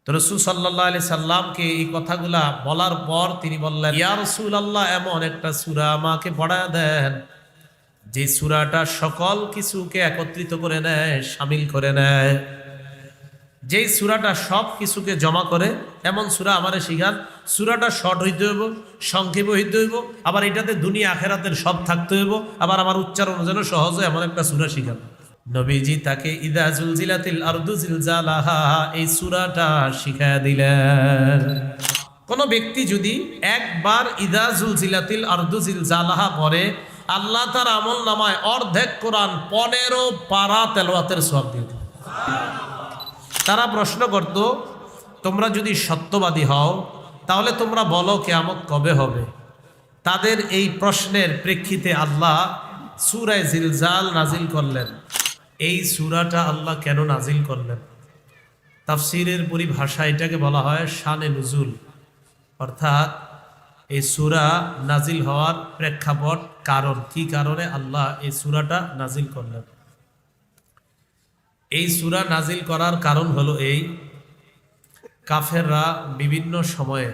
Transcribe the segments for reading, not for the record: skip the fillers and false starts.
তো রাসূল সাল্লাল্লাহু আলাইহি সাল্লামকে এই কথাগুলা বলার পর তিনি বললেন, ইয়া রাসূলুল্লাহ, এমন একটা সূরা আমাকে পড়ায় দেন যে সূরাটা সকল কিছুকে একত্রিত করে নেয়, শামিল করে নেয়, যেই সূরাটা সব কিছুকে জমা করে, এমন সূরা আমারে শিখান। সূরাটা শর্ট হইতে হইব, সংক্ষেপ হইতে হইব, আবার এটাতে দুনিয়া আখেরাতের সব থাকতে হইব, আবার আমার উচ্চারণ যেন সহজ হয়, এমন একটা সূরা শিখান। নবীজি তাকে ইদা জুলজিলাতিল আরদু জিলজালাহা এই সূরাটা শিখায়া দিলেন। কোন ব্যক্তি যদি একবার ইদা জুলজিলাতিল আরদু জিলজালাহা পড়ে, আল্লাহ তার আমল নামায় অর্ধেক কোরআন 15 পারা তেলাওয়াতের সওয়াব দিয়ে দেন। তারা প্রশ্ন করত, তোমরা যদি সত্যবাদী হও তাহলে তোমরা বলো কিয়ামত কবে হবে। তাদের এই প্রশ্নের প্রেক্ষিতে আল্লাহ সূরা জিলজাল নাজিল করলেন। এই সূরাটা আল্লাহ কেন নাজিল করলেন? তাফসীরের পরিভাষা এটাকে বলা হয় শানে নুজুল, অর্থাৎ এই সূরা নাজিল হওয়ার প্রেক্ষাপট, কারণ কি কারণে আল্লাহ এই সূরাটা নাজিল করলেন। এই সূরা নাজিল করার কারণ হলো এই, কাফেররা বিভিন্ন সময়ে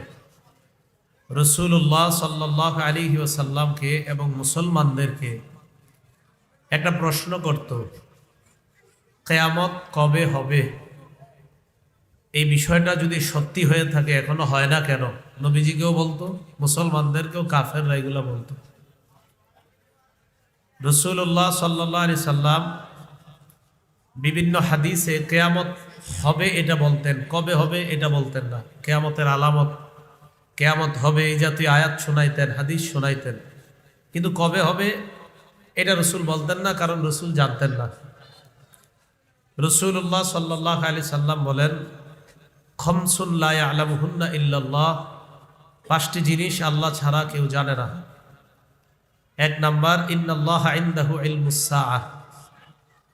রাসূলুল্লাহ সাল্লাল্লাহু আলাইহি ওয়াসাল্লামকে এবং মুসলমানদেরকে একটা প্রশ্ন করত, কিয়ামত কবে হবে। এই বিষয়টা যদি সত্যি হয়ে থাকে এখনো হয় না কেন? নবীজিকেও বলতো, মুসলমানদেরকেও কাফেররা এগুলো বলতো। রাসূলুল্লাহ সাল্লাল্লাহু আলাইহি সাল্লাম বিভিন্ন হাদিসে কিয়ামত হবে এটা বলতেন, কবে হবে এটা বলতেন না। কিয়ামতের আলামত, কিয়ামত হবে এই জাতীয় আয়াত শোনাইতেন, হাদিস শোনাইতেন, কিন্তু কবে হবে এটা রাসূল বলতেন না, কারণ রাসূল জানতেন না। রাসূলুল্লাহ সাল্লাল্লাহু আলাইহি সাল্লাম বলেন, খামসুন লা ইয়ালামুহুন্না ইল্লাল্লাহ, 5টি জিনিস আল্লাহ ছাড়া কেউ জানে না। 1 নাম্বার, ইন্নাল্লাহা ইনদাহু ইলমুস সাআহ,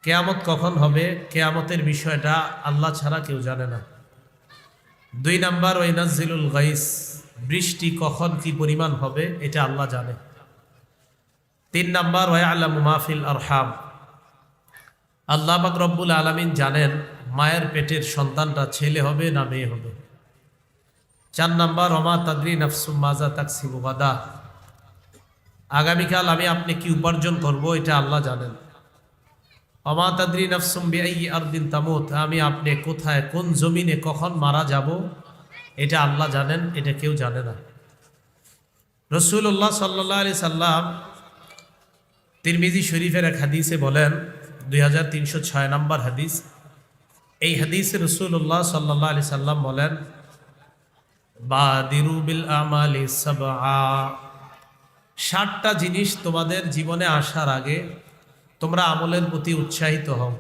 কিয়ামত কখন হবে, কিয়ামতের বিষয়টা আল্লাহ ছাড়া কেউ জানে না। 2 নাম্বার, ওয়াইনাজ্জিলুল গাইস, বৃষ্টি কখন কি পরিমাণ হবে এটা আল্লাহ জানে। 3 নাম্বার, ওয়ায়ালামু মা ফিল আরহাম, আল্লাহ পাক রব্বুল আলামিন জানেন মায়ের পেটের সন্তানটা ছেলে হবে না মেয়ে হবে। 4 নাম্বার, ওমা তাদরি নাফসুম মাজা তাকসিবু গাদা, আগামীকাল আমি আপনি কি উপার্জন করব এটা আল্লাহ জানেন। ওমা তাদরি নাফসুম বিআইয়ি আরদিন তামুত, আমি আপনি কোথায় কোন জমিনে কখন মারা যাব এটা আল্লাহ জানেন, এটা কেউ জানে না। রাসূলুল্লাহ সাল্লাল্লাহু আলাইহি সাল্লাম তিরমিজি শরীফের এক হাদিসে বলেন, 2306 নম্বর হাদিস, এই হাদিসে রাসূলুল্লাহ সাল্লাল্লাহু আলাইহি সাল্লাম বলেন, বাদিরু বিল আমালি সাবআ, 7টা জিনিস তোমাদের জীবনে আসার আগে তোমরা আমলের প্রতি উৎসাহিত হও,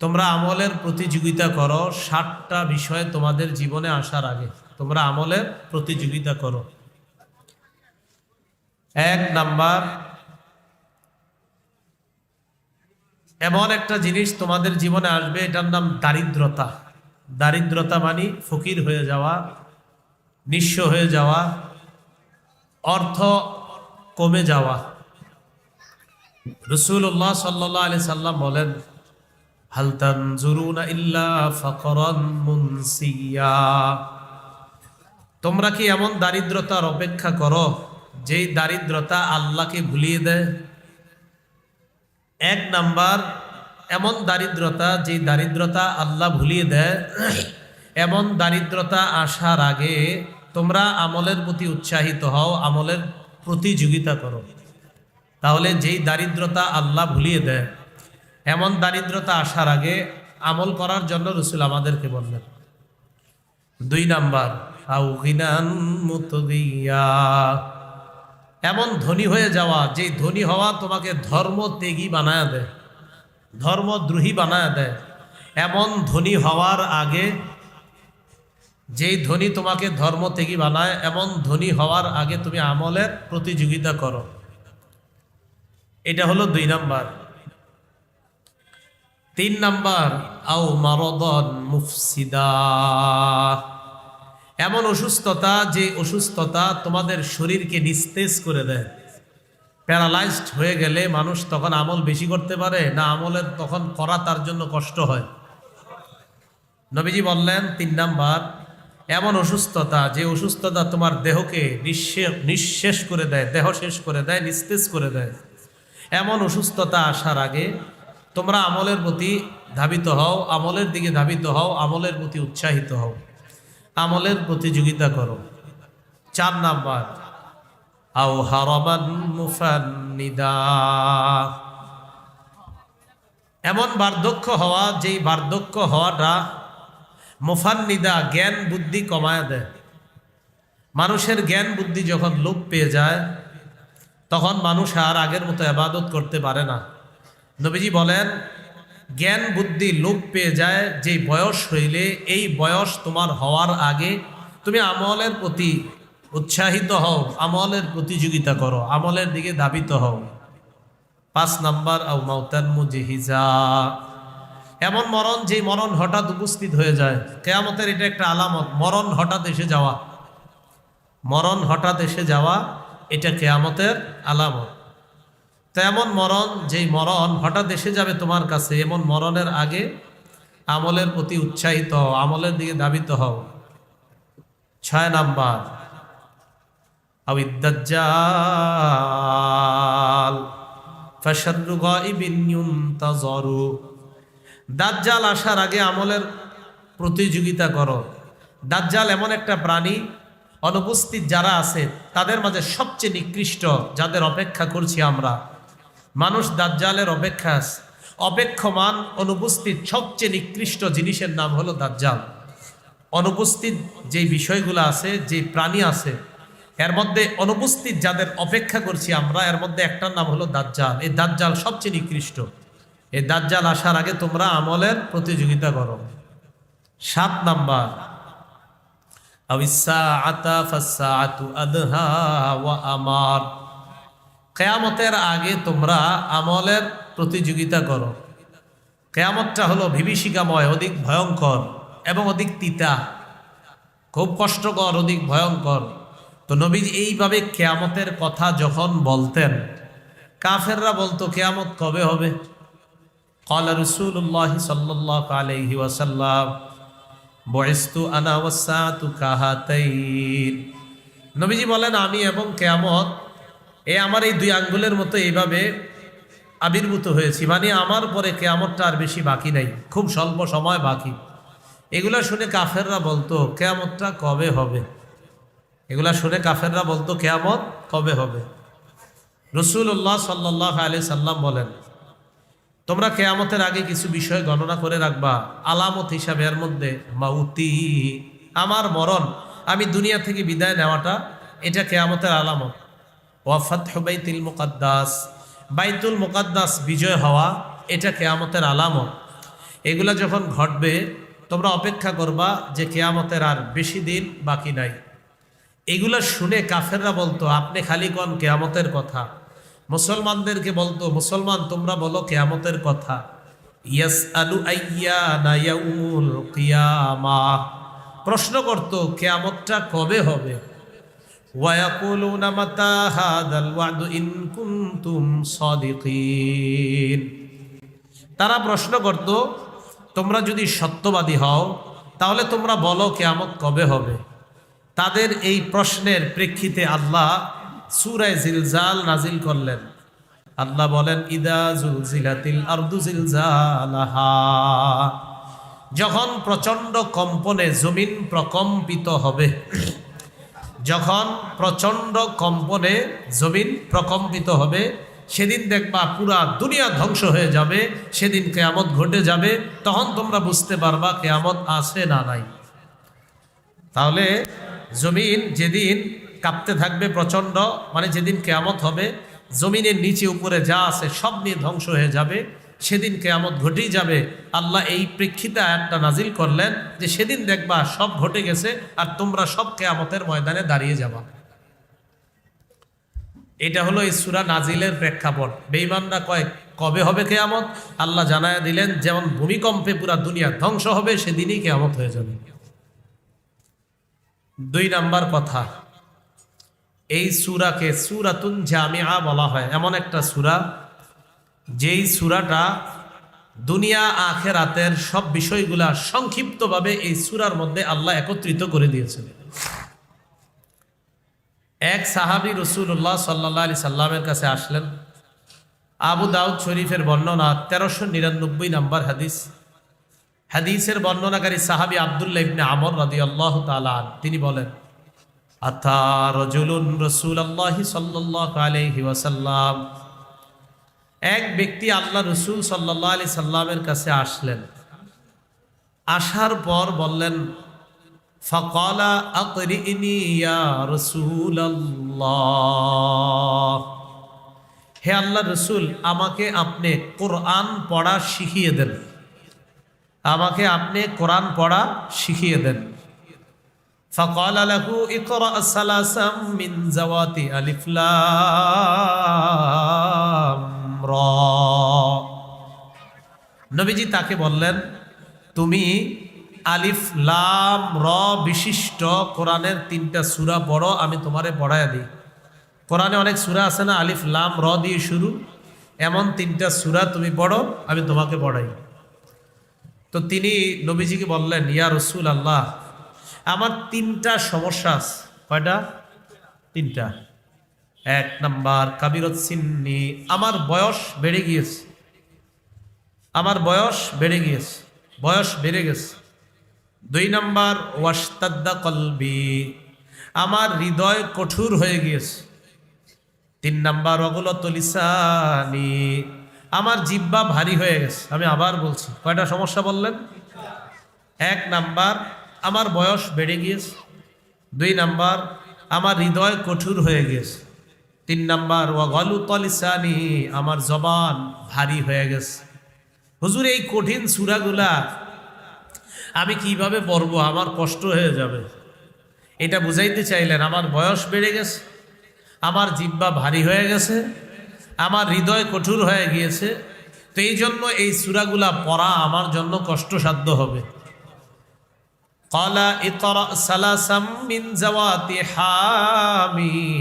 তোমরা আমলের প্রতিযোগিতা করো। 7টা বিষয় তোমাদের জীবনে আসার আগে তোমরা আমলের প্রতিযোগিতা করো। 1 নাম্বার, এমন একটা জিনিস তোমাদের জীবনে আসবে, এটার নাম দারিদ্রতা। দারিদ্রতা মানে ফকির হয়ে যাওয়া, নিঃস্ব হয়ে যাওয়া, অর্থ কমে যাওয়া। রাসূলুল্লাহ সাল্লাল্লাহু আলাইহি সাল্লাম বলেন, হাল তানজুরুনা ইল্লা ফাকরান মুনসিয়া, তোমরা কি এমন দারিদ্রতার অপেক্ষা করো যেই দারিদ্রতা আল্লাহকে ভুলিয়ে দেয়। 1 নাম্বার, এমন দারিদ্রতা যেই দারিদ্রতা আল্লাহ ভুলিয়ে দেয়, এমন দারিদ্রতা আসার আগে তোমরা আমলের প্রতি উৎসাহিত হও, আমলের প্রতিযোগিতা করো। তাহলে যেই দারিদ্রতা আল্লাহ ভুলিয়ে দেয়, এমন দারিদ্রতা আসার আগে আমল করার জন্য রাসূল আমাদেরকে বললেন। 2 নাম্বার, আও গিনান মুতগিয়া, এমন ধনী হয়ে যাওয়া, যেই ধনী হওয়া তোমাকে ধর্ম ত্যাগী বানায় দেয়, ধর্মদ্রোহী বানায় দেয়। এমন ধনী হওয়ার আগে, যেই ধনী তোমাকে ধর্ম ত্যাগী বানায়, এমন ধনী হওয়ার আগে তুমি আমলের প্রতিযোগিতা করো। এটা হলো 2 নাম্বার। 3 নাম্বার, আও মারাদান মুফসিদা, এমন অসুস্থতা যে অসুস্থতা তোমাদের শরীরকে নিস্তেজ করে দেয়। প্যারালাইজড হয়ে গেলে মানুষ তখন আমল বেশি করতে পারে না, আমলের তখন করা তার জন্য কষ্ট হয়। নবীজি বললেন 3 নাম্বার, এমন অসুস্থতা যে অসুস্থতা তোমার দেহকে নিঃশেষ করে দেয়, দেহ শেষ করে দেয়, নিস্তেজ করে দেয়। এমন অসুস্থতা আসার আগে তোমরা আমলের প্রতি ধাবিত হও, আমলের দিকে ধাবিত হও, আমলের প্রতি উৎসাহিত হও, আমলের প্রতিযোগিতা করো। 4 নাম্বার, আও হারামান মুফান্নিদা, এমন বার্ধক্য হওয়া যেই বার্ধক্য হওয়াটা মুফান্নিদা জ্ঞান বুদ্ধি কমায় দেয়। মানুষের জ্ঞান বুদ্ধি যখন লোপ পেয়ে যায় তখন মানুষ আর আগের মতো ইবাদত করতে পারে না। নবীজি বলেন জ্ঞান বুদ্ধি লোপ পেয়ে যায় যেই বয়স হইলে, এই বয়স তোমার হওয়ার আগে তুমি আমলের প্রতি উৎসাহিত হও, আমলের প্রতিযোগিতা করো, আমলের দিকে ধাবিত হও। 5 নাম্বার, আও মাউতান মুজহিজা, এমন মরণ যেই মরণ হঠাৎ উপস্থিত হয়ে যায়। কিয়ামতের এটা একটা আলামত, মরণ হঠাৎ এসে যাওয়া, মরণ হঠাৎ এসে যাওয়া এটা কিয়ামতের আলামত। তো এমন মরণ যেই মরণ হঠাৎ এসে যাবে তোমার কাছে, এমন মরণের আগে আমলের প্রতি উৎসাহিত হও, আমলের দিকে ধাবিত হও। 6 নাম্বার, আবিদ দাজ্জাল ফাশাররু গায়বিন ইউনতাযারু, দাজ্জাল আসার আগে আমলের প্রতিযোগিতা করো। দাজ্জাল এমন একটা প্রাণী, অনুপস্থিত যারা আছে তাদের মাঝে সবচেয়ে নিকৃষ্ট, যাদের অপেক্ষা করছি আমরা। মানুষ দাজ্জালের অপেক্ষমান অনুপস্থিত সবচেয়ে নিকৃষ্ট জিনিসের নাম হলো দাজ্জাল। অনুপস্থিত যে বিষয়গুলো আছে, যে প্রাণী আছে, এর মধ্যে অনুপস্থিত যাদের অপেক্ষা করছি আমরা, এর মধ্যে একটার নাম হলো দাজ্জাল। এই দাজ্জাল সবচেয়ে নিকৃষ্ট। এই দাজ্জাল আসার আগে তোমরা আমলের প্রতিযোগিতা করো। 7 নাম্বার, আবিসসাআতা ফাসসাআতু আদহা ওয়া আমার, কিয়ামতের আগে তোমরা আমলের প্রতিযোগিতা করো। কিয়ামতটা হলো বিভীষিকাময়, অধিক ভয়ঙ্কর এবং অধিক তিতা, খুব কষ্টকর, অধিক ভয়ঙ্কর। তো নবী এইভাবে কিয়ামতের কথা যখন বলতেন, কাফেররা বলতো কিয়ামত কবে হবে? ক্বালা রাসূলুল্লাহ সাল্লাল্লাহু আলাইহি ওয়াসাল্লাম বুইসতু আনা ওয়াসসাআতু কাহাতাইন, নবীজি বলেন আমি এবং কিয়ামত আমার এই 2 আঙ্গুলের মতো এইভাবে আবির্ভূত হয়েছি, মানে আমার পরে কিয়ামতটা আর বেশি বাকি নাই, খুব স্বল্প সময় বাকি। এগুলা শুনে কাফেররা বলতো কিয়ামতটা কবে হবে? এগুলা শুনে কাফেররা বলতো কিয়ামত কবে হবে? রাসূলুল্লাহ সাল্লাল্লাহু আলাইহি সাল্লাম বলেন তোমরা কিয়ামতের আগে কিছু বিষয় গণনা করে রাখবা, আলামত হিসাবে এর মধ্যে মাউতি, আমার মরণ, আমি দুনিয়া থেকে বিদায় নেওয়াটা, এটা কিয়ামতের আলামত। ওয়া ফাতহু বাইতুল মুকাদ্দাস, বাইতুল মুকাদ্দাস বিজয় হওয়া, এটা কিয়ামতের আলামত। এগুলা যখন ঘটবে তোমরা অপেক্ষা করবা যে কিয়ামতের আর বেশি দিন বাকি নাই। এগুলা শুনে কাফেররা বলতো আপনি খালি কোন কিয়ামতের কথা। মুসলমানদেরকে বলতো মুসলমান তোমরা বলো কিয়ামতের কথা। ইয়াসআলু আইয়ানা ইয়াউমুল কিয়ামাহ, প্রশ্ন করতো কিয়ামতটা কবে হবে। ওয়া ইয়াকুলুনা মাতা হাদাল ওয়াদু ইন কুনতুম সাদিকিন, তারা প্রশ্ন করতো তোমরা যদি সত্যবাদী হও তাহলে তোমরা বলো কিয়ামত কবে হবে। তাদের এই প্রশ্নের প্রেক্ষিতে আল্লাহ সূরা জিলজাল নাজিল করলেন। আল্লাহ বলেন ইদা জুলজিলাতিল আরদু জিলজালাহা, যখন প্রচণ্ড কম্পনে জমিন প্রকম্পিত হবে, যখন প্রচণ্ড কম্পনে জমিন প্রকম্পিত হবে, সেদিন দেখবা পুরা দুনিয়া ধ্বংস হয়ে যাবে, সেদিন কিয়ামত ঘটে যাবে, তখন তোমরা বুঝতে পারবা কিয়ামত আছে না নাই। তাহলে জমিন যেদিন কাঁপতে থাকবে প্রচণ্ড, মানে যেদিন কিয়ামত হবে, জমিনের নিচে উপরে যা আছে সব নিয়ে ধ্বংস হয়ে যাবে, সেদিন কিয়ামত ঘটেই যাবে। আল্লাহ এই প্রেক্ষিতে আয়াতটা নাজিল করলেন যে সেদিন দেখবা সব ঘটে গেছে আর তোমরা সব কিয়ামতের ময়দানে দাঁড়িয়ে যাবা। এটা হলো এই সূরা নাজিলের প্রেক্ষাপট। বেঈমানরা কয় কবে হবে কিয়ামত? আল্লাহ জানায়া দিলেন যেমন ভূমিকম্পে পুরা দুনিয়া ধ্বংস হবে সেদিনই কিয়ামত হয়ে যাবে। 2 নাম্বার কথা, এই সূরাকে সূরাতুন জামিআ বলা হয়, এমন একটা সূরা যেই সূরাটা দুনিয়া আখেরাতের সব বিষয়গুলা সংক্ষিপ্তভাবে এই সূরার মধ্যে আল্লাহ একত্রিত করে দিয়েছেন। এক সাহাবী রাসূলুল্লাহ সাল্লাল্লাহু আলাইহি সাল্লামের কাছে আসলেন। আবু দাউদ শরীফের বর্ণনা 1399 নম্বর হাদিস। হাদিসের বর্ণনাকারী সাহাবী আব্দুল্লাহ ইবনে আমর রাদিয়াল্লাহু তাআলা আনহু, তিনি বলেন, আতা রাজুলুন রাসূলুল্লাহি সাল্লাল্লাহু আলাইহি ওয়াসাল্লাম, এক ব্যক্তি আল্লাহ রসুল সাল্লাল্লাহু আলাইহি সাল্লামের কাছে আসলেন। আসার পর বললেন, ফাকালা আকরিনি ইয়া রাসূলুল্লাহ, হে আল্লাহ রসুল, আমাকে আপনি কোরআন পড়া শিখিয়ে দেন, আমাকে আপনি কোরআন পড়া শিখিয়ে দেন। ফাকালা লাহু ইকরা সালাসাম মিন জাওয়াতি আলিফ লাম রা। নবীজি তাকে বললেন, তুমি আলিফ লাম র বিশিষ্ট কোরআনের 3টা সূরা পড়ো, আমি তোমারে পড়ায়া দিই। কোরআনে অনেক সূরা আছে না আলিফ লাম র দিয়ে শুরু, এমন 3টা সূরা তুমি পড়ো, আমি তোমাকে পড়াই। তো তিনি নবীজিকে বললেন, ইয়া রাসূল আল্লাহ, আমার 3টা সমস্যা আছে। কয়টা? 3টা। 1 নাম্বার কাবিরত সিন্নি, আমার বয়স বেড়ে গিয়েছে, আমার বয়স বেড়ে গিয়েছে, বয়স বেড়ে গেছে। 2 নাম্বার ওয়াস্তাদ্দা কলবি, আমার হৃদয় কঠোর হয়ে গিয়েছে। 3 নাম্বার অগলত লিসানি, আমার জিহ্বা ভারী হয়ে গেছে। আমি আবার বলছি, কয়টা সমস্যা বললেন? 1 নাম্বার আমার বয়স বেড়ে গিয়েছে, 2 নাম্বার আমার হৃদয় কঠোর হয়ে গিয়েছে, 3 নাম্বার ওয়াগলুত লিসানি, আমার জবান ভারী হয়ে গেছে। হুজুর, এই কঠিন সূরাগুলা আমি কিভাবে পড়বো? আমার কষ্ট হয়ে যাবে। এটা বুঝাইতে চাইলেন, আমার বয়স বেড়ে গেছে, আমার জিহ্বা ভারী হয়ে গেছে, আমার হৃদয় কঠোর হয়ে গিয়েছে, তো এই জন্য এই সূরাগুলা পড়া আমার জন্য কষ্টসাধ্য হবে। ক্বালা ইকরা সালাসাম মিন জাওয়াতি হামিম,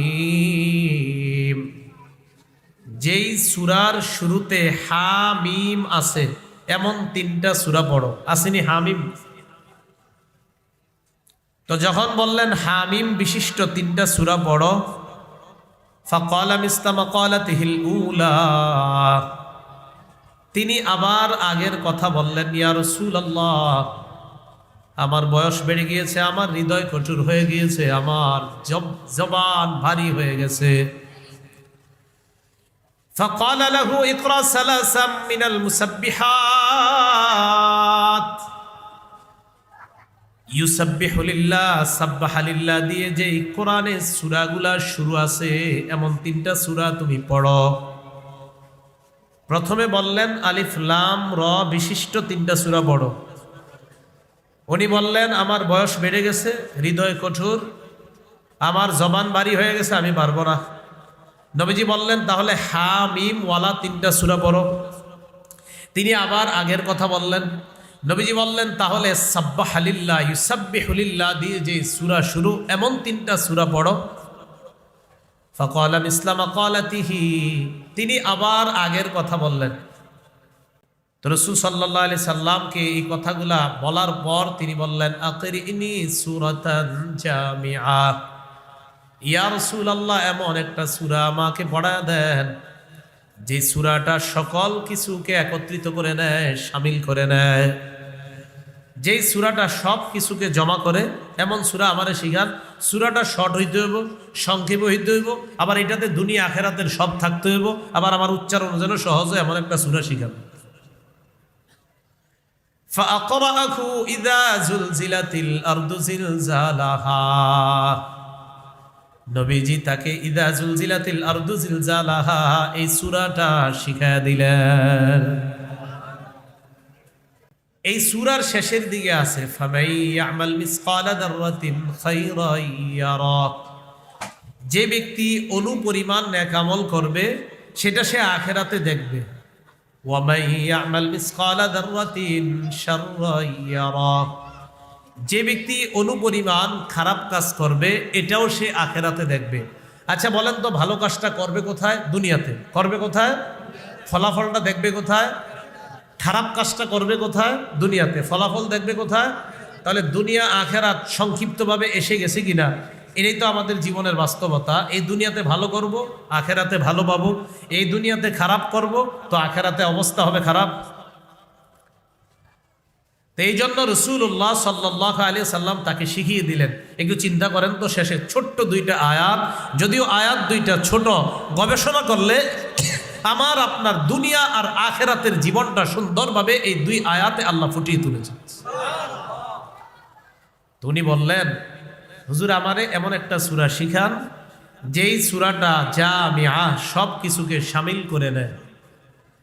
যেই সূরার শুরুতে হামিম আছে এমন 3টা সূরা পড়ো। আসেনি হামিম? তো যখন বললেন হামিম বিশিষ্ট 3টা সূরা পড়ো, ফাকালা মিসলা মাকালাতিহিল উলা, তিনি আবার আগের কথা বললেন, ইয়া রাসূলুল্লাহ, আমার বয়স বেড়ে গিয়েছে, আমার হৃদয় কঠোর হয়ে গিয়েছে, আমার জবান ভারী হয়ে গেছে। ফাকালা লাহু ইকরা সালাসাম মিনাল মুসাব্বিহাত, ইউসাব্বিহু লিল্লাহ, সাব্বাহা লিল্লাহ দিয়ে যে কোরআনের সূরাগুলা শুরু আছে এমন 3টা সূরা তুমি পড়ো। প্রথমে বললেন আলিফ লাম র বিশিষ্ট 3টা সূরা পড়ো। উনি বললেন, আমার বয়স বেড়ে গেছে, হৃদয় কঠোর, আমার জবান ভারী হয়ে গেছে, আমি পারবো না। নবীজি বললেন, তাহলে হামিম ওয়ালা 3টা সূরা পড়ো। তিনি আবার আগের কথা বললেন। নবীজি বললেন, তাহলে সাব্বাহা লিল্লাহ, ইউসাব্বিহু লিল্লাহ দিয়ে যে সূরা শুরু এমন 3টা সূরা পড়ো। ফাকালা মিসলা মাকালাতিহি, তিনি আবার আগের কথা বললেন। তো রাসূল সাল্লাল্লাহু আলাইহি সাল্লামকে এই কথাগুলা বলার পর তিনি বললেন, আকরিনি সূরাতান জামিআ, ইয়া রাসূলুল্লাহ, এমন একটা সূরা আমাকে পড়া দেন যে সূরাটা সকল কিছুকে একত্রিত করে নেয়, শামিল করে নেয়, যেই সূরাটা সব কিছুকে জমা করে, এমন সূরা আমারে শিখান। সূরাটা শর্ট হইতে হইব, সংক্ষেপ হইতে হইব, আবার এটাতে দুনিয়া আখেরাতের সব থাকতে হইব, আবার আমার উচ্চারণ যেন সহজ হয়, এমন একটা সূরা শিখান। ফাআকরাহু ইযা যুলজিলাতিল আরদু জিলজালাহা, নবীজি তাকে ইযা যুলজিলাতিল আরদু জিলজালাহা এই সূরাটা শিখায়া দিলেন। এই সূরার শেষের দিকে আছে, ফামাই ইয়ামাল মিসকালা যাররাতিন খায়রান ইয়ারা, যে ব্যক্তি অনুপরিমাণ নেক আমল করবে সেটা সে আখিরাতে দেখবে। ওয়া মান ইয়ামাল মিসকালা যাররাতিন শাররান ইয়ারা, যে ব্যক্তি অনুপরিমাণ খারাপ কাজ করবে এটাও সে আখিরাতে দেখবে। আচ্ছা বলেন তো, ভালো কাজটা করবে কোথায়? দুনিয়াতে। করবে কোথায়? ফলাফলটা দেখবে কোথায়? খারাপ কাজটা করবে কোথায়? দুনিয়াতে। ফলাফল দেখবে কোথায়? তাহলে দুনিয়া আখেরাত সংক্ষিপ্তভাবে এসে গেছে কিনা, এটাই তো আমাদের জীবনের বাস্তবতা। এই দুনিয়াতে ভালো করব, আখেরাতে ভালো পাবো। এই দুনিয়াতে খারাপ করব, তো আখেরাতে অবস্থা হবে খারাপ। তো এই জন্য রাসূলুল্লাহ সাল্লাল্লাহু আলাইহি সাল্লাম তাকে শিখিয়ে দিলেন। একটু চিন্তা করেন তো, শেষে ছোট্ট দুইটা আয়াত, যদিও আয়াত দুইটা ছোট, গবেষণা করলে আমার আপনার দুনিয়া আর আখেরাতের জীবনটা সুন্দরভাবে এই দুই আয়াতে আল্লাহ ফুটিয়ে তুলেছেন। তো উনি বললেন, হুজুর আমারে এমন একটা সূরা শিখান যেই সূরাটা জামিআ, সব কিছুকে শামিল করে নেয়।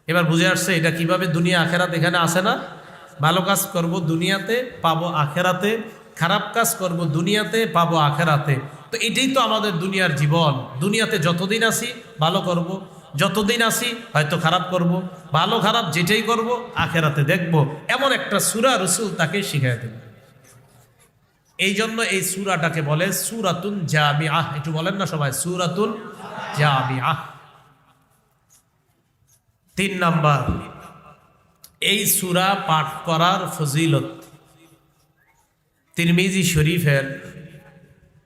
এবার বুঝে আসছে এটা কিভাবে দুনিয়া আখেরাত এখানে আসে না। ভালো কাজ করব দুনিয়াতে, পাবো আখেরাতে। খারাপ কাজ করব দুনিয়াতে, পাবো আখেরাতে। তো এটাই তো আমাদের দুনিয়ার জীবন। দুনিয়াতে যতদিন আসি ভালো করব, যতদিন আসি হয়তো খারাপ করব, ভালো খারাপ যেটাই করব আখেরাতে দেখব। এমন একটা সূরা রাসূল তাকে শিখিয়ে দিলেন। এই জন্য এই সূরাটাকে বলে সূরাতুন জামিআহ। একটু বলেন না সবাই, সূরাতুন জামিআহ। 3 নাম্বার, এই সূরা পাঠ করার ফজিলত। তিরমিজি শরীফের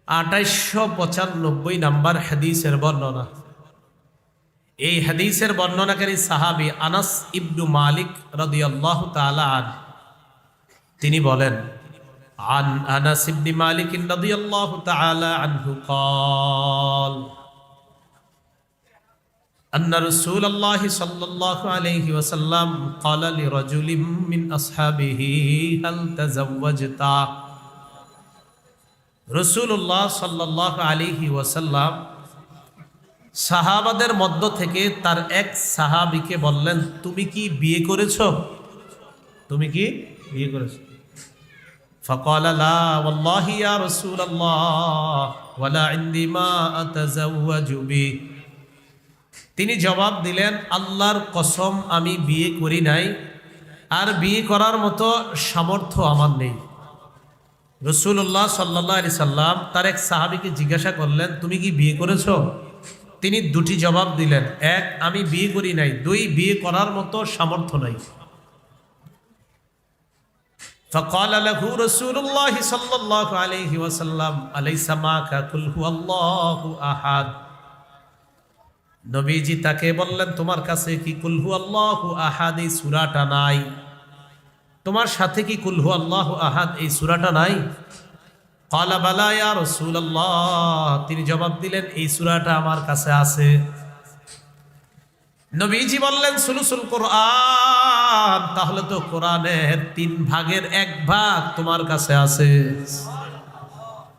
2895 নাম্বার হাদিসের বর্ণনা। এই হাদিসের বর্ণনাকারী সাহাবী আনাস ইবনু মালিক রাদিয়াল্লাহু তাআলা আনহু, তিনি বলেন, عن أنس بن مالك رضي الله تعالى عنه قال أن رسول الله صلى الله عليه وسلم قال لرجل من أصحابه هل تزوجت؟ رسول الله صلى الله عليه وسلم সাহাবাদের মধ্য থেকে তার এক সাহাবীকে বললেন, তুমি কি বিয়ে করেছো? তুমি কি বিয়ে করেছো? فقال لا والله يا رسول الله ولا عندي ما أتزوج به। তিনি জবাব দিলেন, আল্লাহর কসম আমি বিয়ে করি নাই, আর বিয়ে করার মতো সামর্থ্য আমার নেই। রাসূলুল্লাহ সাল্লাল্লাহু আলাইহি সাল্লাম তার এক সাহাবীকে জিজ্ঞাসা করলেন, তুমি কি বিয়ে করেছো? তিনি দুটি জবাব দিলেন, এক, আমি বিয়ে করি নাই, দুই, বিয়ে করার মতো সামর্থ্য নাই। فقال له رسول الله صلى الله عليه وسلم أليس معك قل هو الله أحد؟ নবীজি তাকে বললেন, তোমার কাছে কি কুল হু আল্লাহু আহাদ এই সূরাটা নাই? তোমার সাথে কি কুল হু আল্লাহু আহাদ এই সূরাটা নাই? قال بلى يا رسول الله। তিনি জবাব দিলেন, এই সূরাটা আমার কাছে আছে। নবীজি বললেন, সুলুসুল কোরআন, তাহলে তো কোরআনের 3 ভাগের 1 ভাগ তোমার কাছে আছে।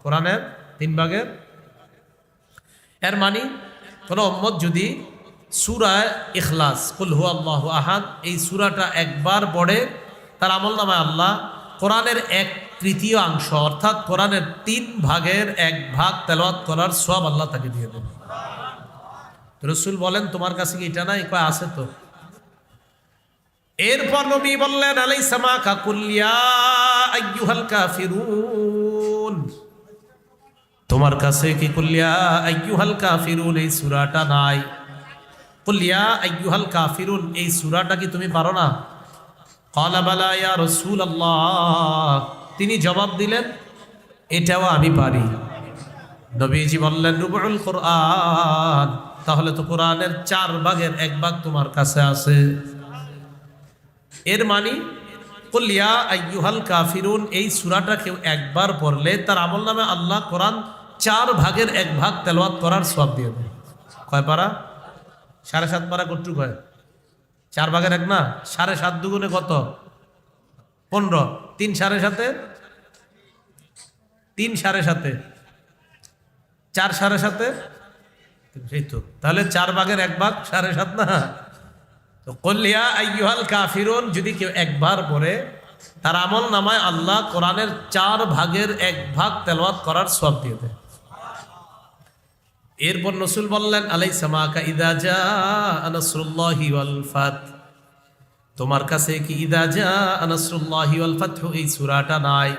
কোরআনের 3 ভাগের, এর মানে কোন উম্মত যদি সূরা ইখলাস কুল হু আল্লাহু আহাদ এই সূরাটা একবার পড়ে, তার আমলনামায় আল্লাহ কোরআনের 1/3 অর্থাৎ কোরআনের 3 ভাগের 1 ভাগ তেলাওয়াত করার সওয়াব আল্লাহ তাকে দিয়ে দেন। রাসূল বলেন, তোমার কাছে কি এটা নাই? কয়, আছে তো। এরপর নবী বললেন, আলাইসা মাকা কুল ইয়া আইয়ুহাল কাফিরুন, তোমার কাছে কি কুল ইয়া আইয়ুহাল কাফিরুন এই সূরাটা নাই? কুল ইয়া আইয়ুহাল কাফিরুন এই সূরাটা কি তুমি পারো না? ক্বালা বালা ইয়া রাসূলুল্লাহ। তিনি জবাব দিলেন, এটাও আমি পারি। নবীজি বললেন, রুবুল কোরআন, তাহলে তো কোরআনের 4 ভাগের 1 ভাগ তোমার কাছে আছে। এর মানে কুল ইয়া আইয়ুহাল কাফিরুন এই সূরাটা কেউ একবার পড়লে তার আমলনামে আল্লাহ কোরআন 4 ভাগের 1 ভাগ তেলাওয়াত করার সওয়াব দিয়ে দেন। কয় পারা? 7.5 পারা। কতটুকু হয়? 4 ভাগের 1 না, 7.5 দুগুণে কত? 15। 3 7.5, 3 7.5, 4 7.5, সেই তো। তাহলে 4 ভাগের 1 ভাগ 7.5 না। তো কুল ইয়া আইয়ুহাল কাফিরুন যদি কেউ একবার পড়ে, তার আমল নামায় আল্লাহ কোরআনের 4 ভাগের 1 ভাগ তেলাওয়াত করার সওয়াব দিয়ে দেয়। এরপর রাসূল বললেন, আলাইসা মাকা ইযা জাআ নাসরুল্লাহি ওয়াল ফাত, তোমার কাছে কি ইযা জাআ নাসরুল্লাহি ওয়াল ফাত এই সূরাটা নাই?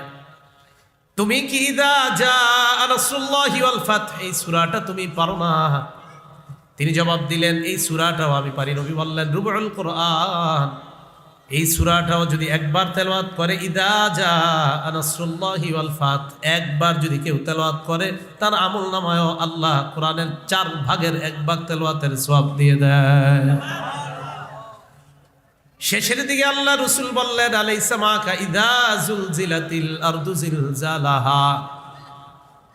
তুমি কি ইযা জাআ নাসরুল্লাহি ওয়াল ফাত এই সূরাটা তুমি পারো না? তিনি জবাব দিলেন, এই সূরাটাও আমি পারি। নবী বললেন, রুবুল কোরআন, এই সূরাটাও যদি একবার তেলাওয়াত করে, ইদা জা নাসরুল্লাহি ওয়াল ফাত, একবার যদি কেউ তেলাওয়াত করে তার আমলনামায়ও আল্লাহ কোরআনের 4 ভাগের 1 ভাগ তেলাওয়াতের সওয়াব দিয়ে দেয়। শেষের দিকে আল্লাহ রাসূল বললেন, আলাইসা মাকা ইদা জুলজিলাতিল আরদু জিলজালাহা,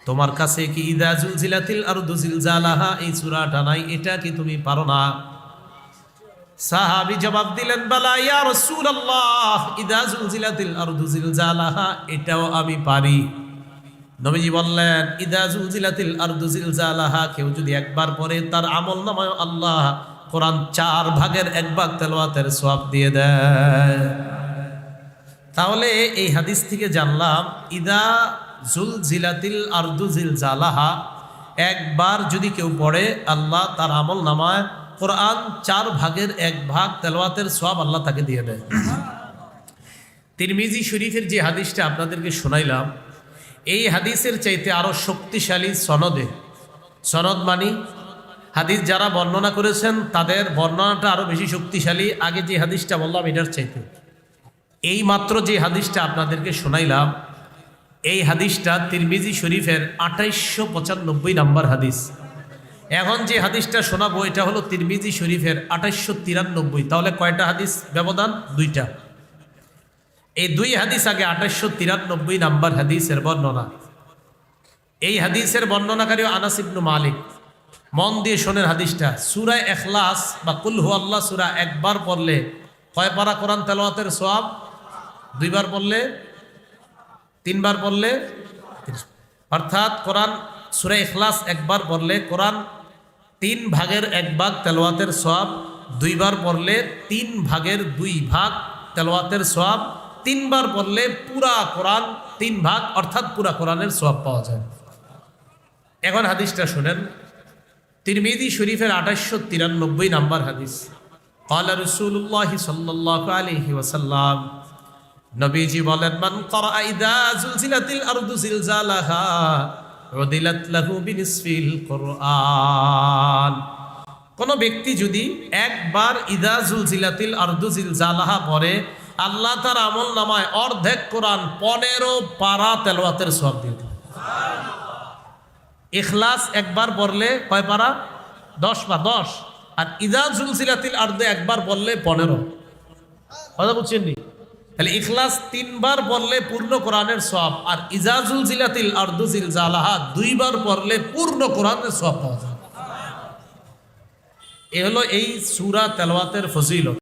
তোমার কাছে কি ইদা জুলজিলাতিল আরদু জিলজালাহা এই সূরাটা নাই? এটা কি তুমি পারো না? সাহাবী জবাব দিলেন, বালা ইয়া রাসূলুল্লাহ, ইদা জুলজিলাতিল আরদু জিলজালাহা এটাও আমি পারি। নবীজি বললেন, ইদা জুলজিলাতিল আরদু জিলজালাহা কেউ যদি একবার পড়ে তার আমলনামায় আল্লাহ কোরআন 4 ভাগের 1 ভাগ তেলাওয়াতের সওয়াব দিয়ে দেয়। তাহলে এই হাদিস থেকে জানলাম, ইদা জুলজিলাতিল আরদু জিলজালাহা একবার যদি কেউ পড়ে আল্লাহ তার আমলনামায় কোরআন 4 ভাগের 1 ভাগ তেলাওয়াতের সওয়াব আল্লাহ তাকে দিয়ে দেয়। তিরমিজি শরীফের যে হাদিসটা আপনাদেরকে শোনাইলাম, এই হাদিসের চাইতে আরো শক্তিশালী সনদে, সনদ মানি হাদিস যারা বর্ণনা করেছেন তাদের বর্ণনাটা আরো বেশি শক্তিশালী। আগে যে হাদিসটা বললাম এটার চাইতে এই মাত্র যে হাদিসটা আপনাদেরকে শোনাইলাম, এই হাদিসটা তিরমিজি শরীফের 2895 নম্বর হাদিস। এখন যে হাদিসটা শোনাবো এটা হলো তিরমিজি শরীফের 2893। তাহলে কয়টা হাদিস ব্যবধান? 2টা। এই 2 হাদিস আগে 2893 নাম্বার হাদিসের বর্ণনা। এই হাদিসের বর্ণনাকারী আনাস ইবনে মালিক। মন দিয়ে শোনেন হাদিসটা। সূরা ইখলাস বা কুল হুয়াল্লাহ সূরা একবার পড়লে কয় পারা কোরআন তেলাওয়াতের সওয়াব? 2 বার পড়লে, 3 বার পড়লে, অর্থাৎ কোরআন সূরা ইখলাস একবার পড়লে কোরআন 3 ভাগের 1 ভাগ তেলাওয়াতের সওয়াব, 2 বার পড়লে 3 ভাগের 2 ভাগ তেলাওয়াতের সওয়াব, 3 বার পড়লে পুরা কোরআন 3 ভাগ অর্থাৎ পুরা কোরআনের সওয়াব পাওয়া যায়। এখন হাদিসটা শুনেন, তিরমিজি শরীফের 2893 নাম্বার হাদিস। ক্বালা রাসূলুল্লাহ সাল্লাল্লাহু আলাইহি ওয়াসাল্লাম, নবীজি বলেন, মান ক্বারা ইযা জুলজিলাতিল আরদু জিলজালাহা উদিলাত লাহু বিনিসফিল কুরআন। কোন ব্যক্তি যদি একবার ইযা জুলজিলাতিল আরদু জিলজালাহা পড়ে আল্লাহ তার আমলনামায় অর্ধেক কোরআন 15 পারা তেলাওয়াতের সওয়াব দিয়ে দেন। ইখলাস একবার পড়লে কয় পারা? 10 পা 10। আর ইযা জুলজিলাতিল আরদু একবার পড়লে 15। কথা বুঝছেন নি? তাহলে ইখলাস 3 বার পড়লে পূর্ণ কোরআনের সওয়াব, আর ইযা জুলজিলাতিল আরদু জিলজালাহা 2 বার পড়লে পূর্ণ কোরআনের সওয়াব পাওয়া যায়। এ হলো এই সূরা তেলাওয়াতের ফজিলত।